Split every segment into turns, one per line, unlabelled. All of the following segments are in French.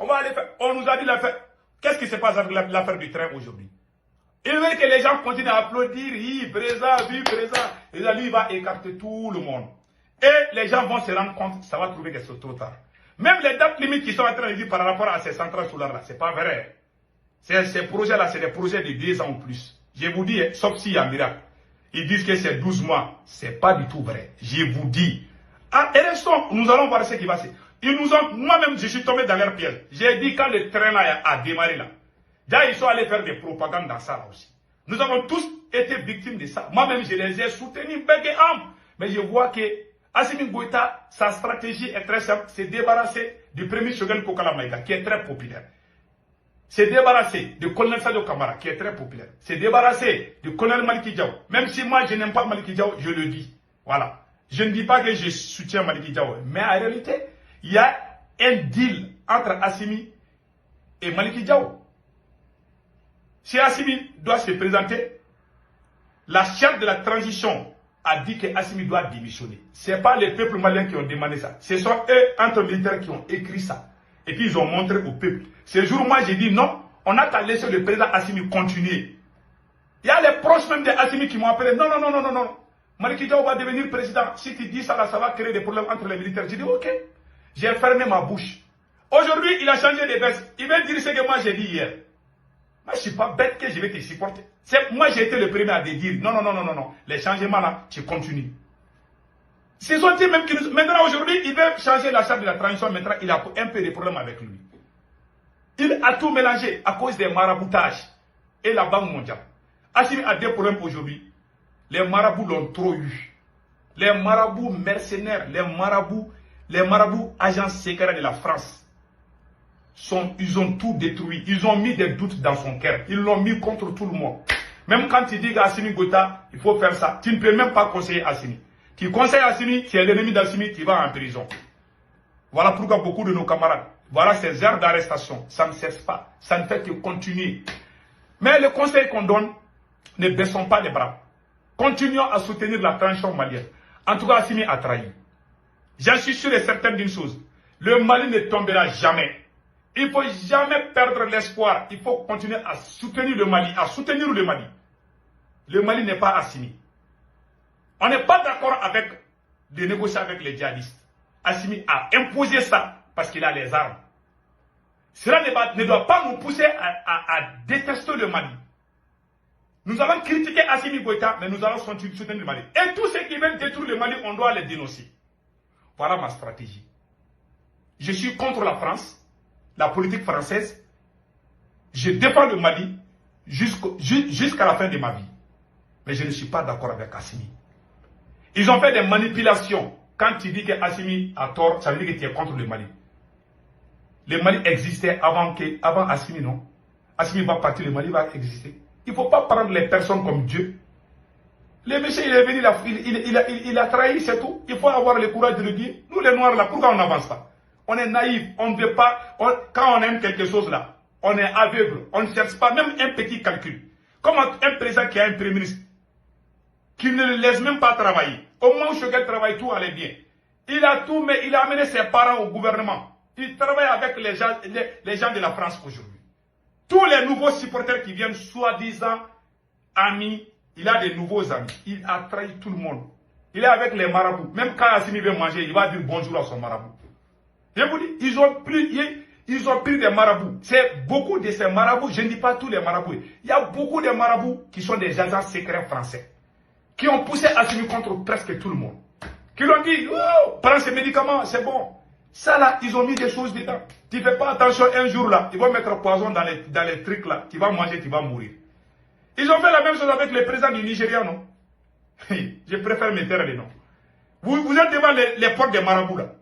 On va aller faire. On nous a dit l'affaire. Qu'est-ce qui se passe avec l'affaire du train aujourd'hui? Il veut que les gens continuent à applaudir. Oui, présent, oui, présent. Et là, lui, il va écarter tout le monde. Et les gens vont se rendre compte, ça va trouver que c'est trop tard. Même les dates limites qui sont en train de dire par rapport à ces centrales solaires-là, c'est pas vrai. Ces projets-là, c'est des projets de 2 ans ou plus. Je vous dis, sauf s'il y a un miracle. Ils disent que c'est 12 mois. C'est pas du tout vrai. Je vous dis. À élection, nous allons voir ce qui va se passer. Moi-même, je suis tombé dans leur piège. J'ai dit quand le train là a démarré là. Déjà, ils sont allés faire des propagandes dans ça là aussi. Nous avons tous été victimes de ça. Moi-même, je les ai soutenus, bec et âme. Mais je vois que Assimi Goïta, sa stratégie est très simple. C'est débarrasser du premier Choguel Kokala Maïga, qui est très populaire. C'est débarrasser de colonel Sadio Kamara, qui est très populaire. C'est débarrasser du colonel Maliki Diaw. Même si moi, je n'aime pas Maliki Diaw, je le dis. Voilà. Je ne dis pas que je soutiens Maliki Diaw. Mais en réalité, il y a un deal entre Assimi et Maliki Diaw. Si Assimi doit se présenter, la charte de la transition a dit que Assimi doit démissionner. Ce n'est pas les peuples maliens qui ont demandé ça. Ce sont eux, entre militaires, qui ont écrit ça. Et puis ils ont montré au peuple. Ce jour, moi, j'ai dit non, on n'a qu'à laisser le président Assimi continuer. Il y a les proches même de Assimi qui m'ont appelé. Non, non, non, non, non, non. Maliki Diaw va devenir président. Si tu dis ça, là, ça va créer des problèmes entre les militaires. J'ai dit ok. J'ai fermé ma bouche. Aujourd'hui, il a changé de veste. Il va dire ce que moi j'ai dit hier. Moi, je ne suis pas bête que je vais te supporter. Moi, j'ai été le premier à te dire non, non, non, non, non, non. Les changements là, tu continues. Ce sont eux même qui nous... Maintenant, aujourd'hui, il veut changer la charte de la transition. Maintenant, il a un peu de problèmes avec lui. Il a tout mélangé à cause des maraboutages et la Banque mondiale. Assimi a des problèmes aujourd'hui. Les marabouts l'ont trop eu. Les marabouts mercenaires, les marabouts agents secrets de la France, ils ont tout détruit. Ils ont mis des doutes dans son cœur. Ils l'ont mis contre tout le monde. Même quand tu dis qu'Assimi Goïta, il faut faire ça, tu ne peux même pas conseiller Assimi. Tu conseilles Assimi, tu es l'ennemi d'Assimi, tu vas en prison. Voilà pourquoi beaucoup de nos camarades, voilà ces heures d'arrestation, ça ne cesse pas. Ça ne fait que continuer. Mais le conseil qu'on donne, ne baissons pas les bras. Continuons à soutenir la transition malienne. En tout cas, Assimi a trahi. J'en suis sûr et certain d'une chose. Le Mali ne tombera jamais. Il ne faut jamais perdre l'espoir. Il faut continuer à soutenir le Mali. Le Mali n'est pas Assimi. On n'est pas d'accord avec de négocier avec les djihadistes. Assimi a imposé ça parce qu'il a les armes. Cela ne doit pas nous pousser à détester le Mali. Nous allons critiquer Assimi Goïta, mais nous allons soutenir le Mali. Et tous ceux qui veulent détruire le Mali, on doit les dénoncer. Voilà ma stratégie. Je suis contre la France, la politique française. Je défends le Mali jusqu'à la fin de ma vie. Mais je ne suis pas d'accord avec Assimi. Ils ont fait des manipulations. Quand tu dis que Assimi a tort, ça veut dire que tu es contre le Mali. Le Mali existait avant Assimi, non? Assimi va partir, le Mali va exister. Il ne faut pas prendre les personnes comme Dieu. Le monsieur, il est venu, il a trahi, c'est tout. Il faut avoir le courage de le dire. Nous, les Noirs, là, pourquoi on n'avance pas? On est naïf, on ne veut pas. Quand on aime quelque chose, là, on est aveugle. On ne cherche pas même un petit calcul. Comme un président qui a un premier ministre, qui ne le laisse même pas travailler. Au moment où Choguel travaille, tout allait bien. Il a tout, mais il a amené ses parents au gouvernement. Il travaille avec les gens de la France aujourd'hui. Tous les nouveaux supporters qui viennent, soi-disant amis, il a des nouveaux amis. Il a trahi tout le monde. Il est avec les marabouts. Même quand Assimi veut manger, il va dire bonjour à son marabout. Je vous dis, ils ont pris des marabouts. C'est beaucoup de ces marabouts, je ne dis pas tous les marabouts. Il y a beaucoup de marabouts qui sont des agents secrets français. Qui ont poussé Assimi contre presque tout le monde. Qui lui ont dit, oh, prends ces médicaments, c'est bon. Ça là, ils ont mis des choses dedans. Tu ne fais pas attention un jour là, ils vont mettre poison dans les trucs là. Tu vas manger, tu vas mourir. Ils ont fait la même chose avec le président du Nigeria, non? Je préfère me taire les noms. Vous êtes devant les portes des marabouts là.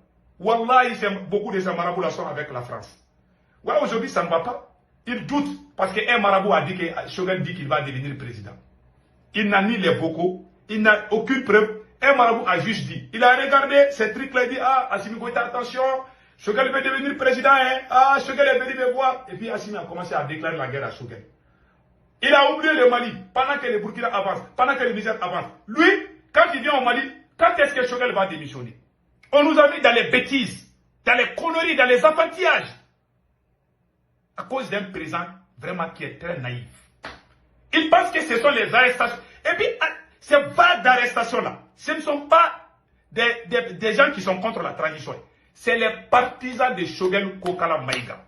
Wallah, beaucoup de ces marabouts là sont avec la France. Ouais, aujourd'hui ça ne va pas. Ils doutent parce qu'un marabout a dit que Choguel dit qu'il va devenir président. Il n'a ni les vocaux, il n'a aucune preuve. Un marabout a juste dit. Il a regardé ces trucs-là, il dit, ah, Assimi Goïta, attention, Choguel veut devenir président, hein. Ah, Choguel est venu me voir. Et puis Assimi a commencé à déclarer la guerre à Choguel. Il a oublié le Mali, pendant que le Burkina avance, pendant que le Niger avance. Lui, quand il vient au Mali, quand est-ce que Choguel va démissionner? On nous a mis dans les bêtises, dans les conneries, dans les enfantillages. à cause d'un président vraiment qui est très naïf. Il pense que ce sont les arrestations. Et puis, ces vagues d'arrestations-là, ce ne sont pas des gens qui sont contre la transition. C'est les partisans de Choguel Kokala Maïga.